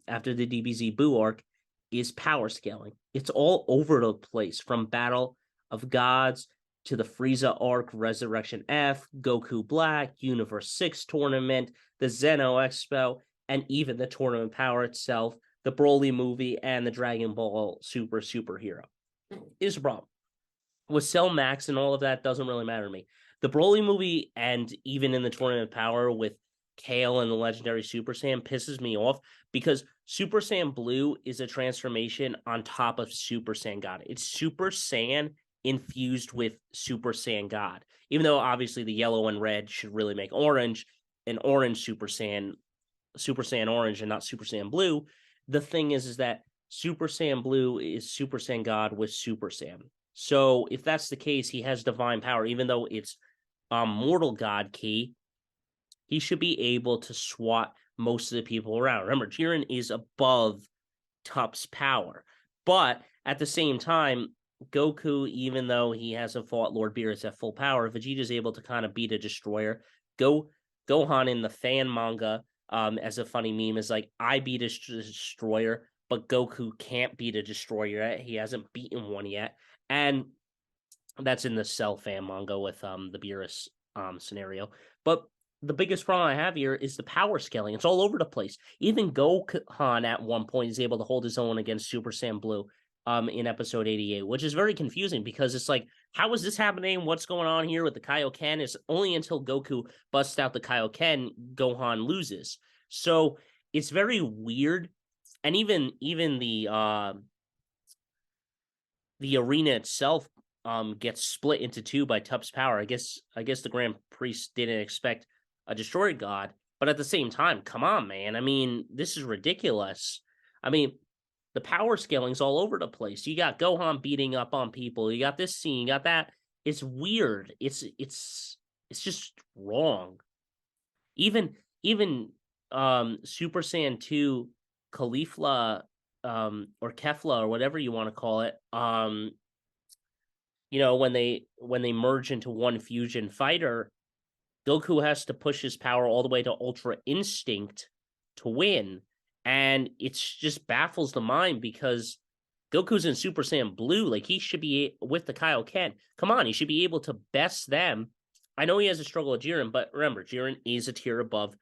After the DBZ Buu arc is power scaling. It's all over the place, from Battle of Gods to the Frieza arc, Resurrection F, Goku Black, Universe 6 tournament, the Zeno Expo, and even the tournament power itself, the Broly movie, and the Dragon Ball Superhero. Is a problem. With Cell Max and all of that doesn't really matter to me. The Broly movie and even in the tournament power with Kale and the legendary Super Saiyan pisses me off because Super Saiyan Blue is a transformation on top of Super Saiyan God. It's Super Saiyan infused with Super Saiyan God. Even though obviously the yellow and red should really make orange, an orange Super Saiyan Orange and not Super Saiyan Blue. The thing is that Super Saiyan Blue is Super Saiyan God with Super Saiyan. So if that's the case, he has divine power, even though it's Mortal God Ki. He should be able to swat most of the people around. Remember, Jiren is above Tup's power. But at the same time, Goku, even though he hasn't fought Lord Beerus at full power, Vegeta's able to kind of beat a destroyer. Gohan in the fan manga, as a funny meme, is like, I beat a destroyer, but Goku can't beat a destroyer yet. He hasn't beaten one yet. And that's in the Cell fan manga with the Beerus scenario. But the biggest problem I have here is the power scaling. It's all over the place. Even Gohan at one point is able to hold his own against Super Saiyan Blue in episode 88, which is very confusing because it's like, how is this happening? What's going on here with the Kaioken? It's only until Goku busts out the Kaioken, Gohan loses. So it's very weird. And even the arena itself gets split into two by Tup's power. I guess the Grand Priest didn't expect a Destroyer God, but at the same time, come on, man. I mean, this is ridiculous. I mean, the power scaling's all over the place. You got Gohan beating up on people. You got this scene. You got that. It's weird. It's just wrong. Even Super Saiyan 2 Caulifla or Kefla or whatever you want to call it, when they merge into one fusion fighter, Goku has to push his power all the way to Ultra Instinct to win. And it just baffles the mind because Goku's in Super Saiyan Blue. Like, he should be with the Kaioken. Come on, he should be able to best them. I know he has a struggle with Jiren, but remember, Jiren is a tier above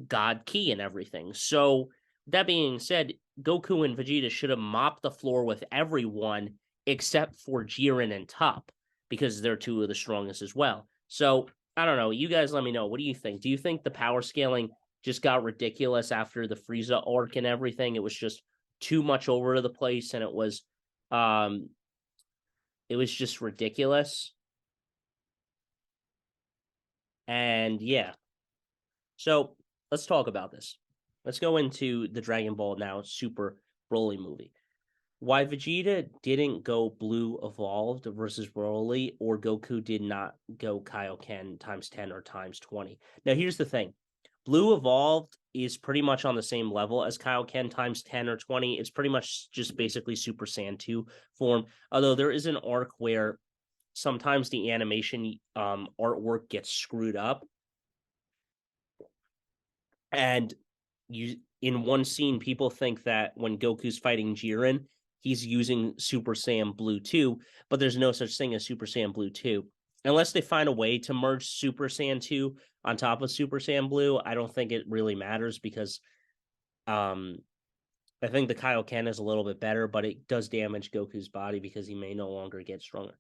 God Ki and everything. So, that being said, Goku and Vegeta should have mopped the floor with everyone except for Jiren and Tup, because they're two of the strongest as well. So, I don't know. You guys let me know. What do you think? Do you think the power scaling just got ridiculous after the Frieza arc and everything? It was just too much over the place, and it was just ridiculous. And yeah. So, let's talk about this. Let's go into the Dragon Ball now Super Broly movie. Why Vegeta didn't go Blue Evolved versus Broly, or Goku did not go Kaioken times 10 or times 20. Now, here's the thing. Blue Evolved is pretty much on the same level as Kaioken times 10 or 20. It's pretty much just basically Super Saiyan 2 form. Although there is an arc where sometimes the animation artwork gets screwed up. And you in one scene, people think that when Goku's fighting Jiren, he's using Super Saiyan Blue 2, but there's no such thing as Super Saiyan Blue 2. Unless they find a way to merge Super Saiyan 2 on top of Super Saiyan Blue, I don't think it really matters because I think the Kaioken is a little bit better, but it does damage Goku's body because he may no longer get stronger.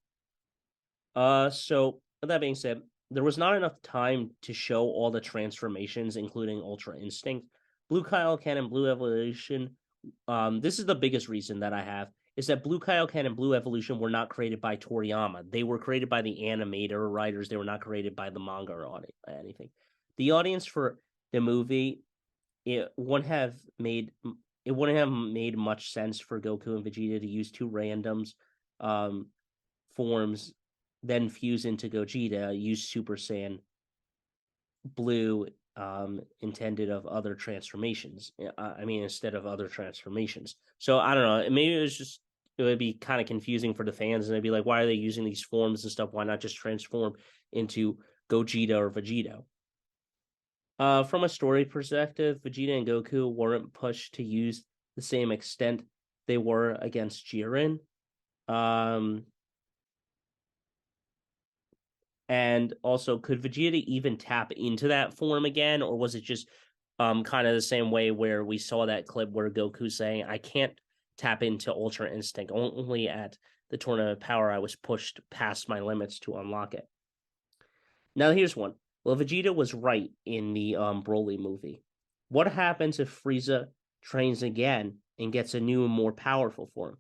So with that being said, there was not enough time to show all the transformations, including Ultra Instinct, Blue Kaioken, and Blue Evolution. This is the biggest reason that I have, is that Blue Kaioken and Blue Evolution were not created by Toriyama. They were created by the animator writers. They were not created by the manga or anything. The audience for the movie, it wouldn't have made much sense for Goku and Vegeta to use two randoms forms, then fuse into Gogeta, use Super Saiyan Blue intended of other transformations. Instead of other transformations. So I don't know. Maybe it would be kind of confusing for the fans, and they'd be like, why are they using these forms and stuff? Why not just transform into Gogeta or Vegeta? From a story perspective, Vegeta and Goku weren't pushed to use the same extent they were against Jiren. And also, could Vegeta even tap into that form again, or was it just kind of the same way where we saw that clip where Goku's saying, I can't tap into Ultra Instinct, only at the Tournament of Power I was pushed past my limits to unlock it. Now here's one. Well, Vegeta was right in the Broly movie. What happens if Frieza trains again and gets a new and more powerful form?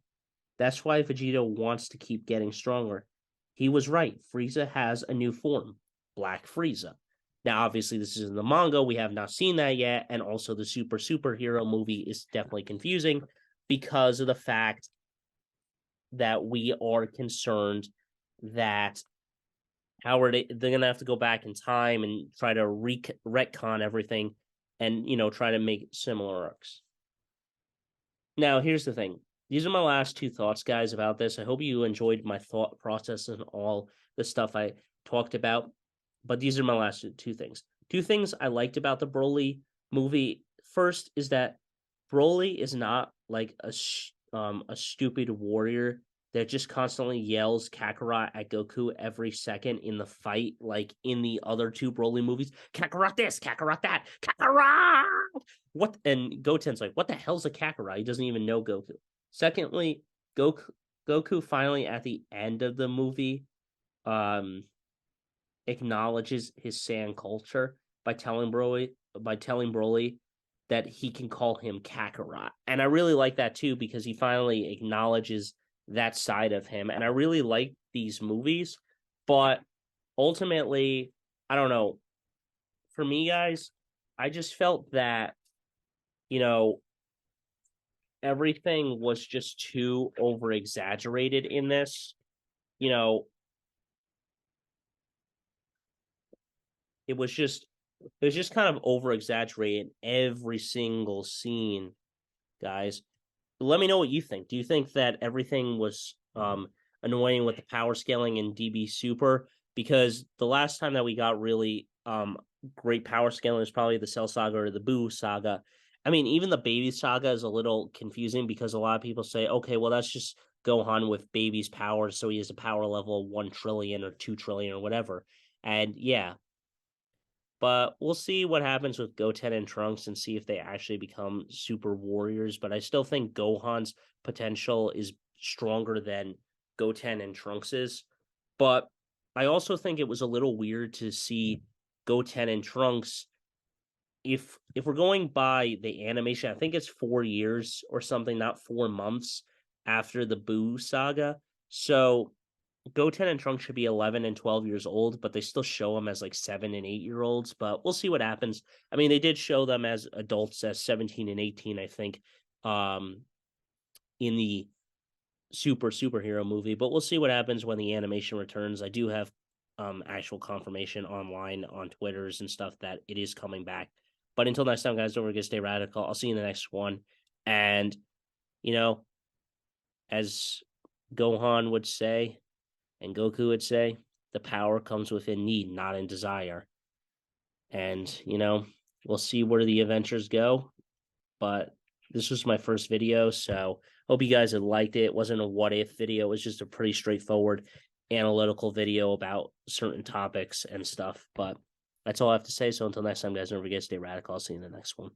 That's why Vegeta wants to keep getting stronger. He was right. Frieza has a new form, Black Frieza. Now, obviously, this is in the manga. We have not seen that yet. And also, the superhero movie is definitely confusing because of the fact that we are concerned that they're going to have to go back in time and try to retcon everything and, try to make similar arcs. Now, here's the thing. These are my last two thoughts, guys, about this. I hope you enjoyed my thought process and all the stuff I talked about. But these are my last two things. Two things I liked about the Broly movie. First is that Broly is not like a stupid warrior that just constantly yells Kakarot at Goku every second in the fight, like in the other two Broly movies. Kakarot this, Kakarot that, Kakarot! What? And Goten's like, what the hell's a Kakarot? He doesn't even know Goku. Secondly, Goku finally at the end of the movie acknowledges his Saiyan culture by telling Broly that he can call him Kakarot. And I really like that too, because he finally acknowledges that side of him. And I really like these movies, but ultimately, I don't know. For me, guys, I just felt that, everything was just too over exaggerated in this. It was just kind of over exaggerated every single scene, guys. Let me know what you think. Do you think that everything was annoying with the power scaling in DB Super? Because the last time that we got really great power scaling is probably the Cell Saga or the Buu Saga. Even the Baby Saga is a little confusing because a lot of people say, okay, well, that's just Gohan with Baby's power, so he has a power level of 1 trillion or 2 trillion or whatever. And yeah, but we'll see what happens with Goten and Trunks and see if they actually become super warriors. But I still think Gohan's potential is stronger than Goten and Trunks's. But I also think it was a little weird to see Goten and Trunks. If we're going by the animation, I think it's 4 years or something, not 4 months after the Buu Saga. So Goten and Trunks should be 11 and 12 years old, but they still show them as like 7 and 8-year-olds. But we'll see what happens. They did show them as adults as 17 and 18, I think, in the superhero movie. But we'll see what happens when the animation returns. I do have actual confirmation online on Twitters and stuff that it is coming back But until next time, guys, don't forget to stay radical. I'll see you in the next one. And, you know, as Gohan would say, and Goku would say, the power comes within need, not in desire. And, you know, we'll see where the adventures go. But this was my first video, so hope you guys had liked it. It wasn't a what if video, it was just a pretty straightforward analytical video about certain topics and stuff. But that's all I have to say. So until next time, guys, don't forget to stay radical. I'll see you in the next one.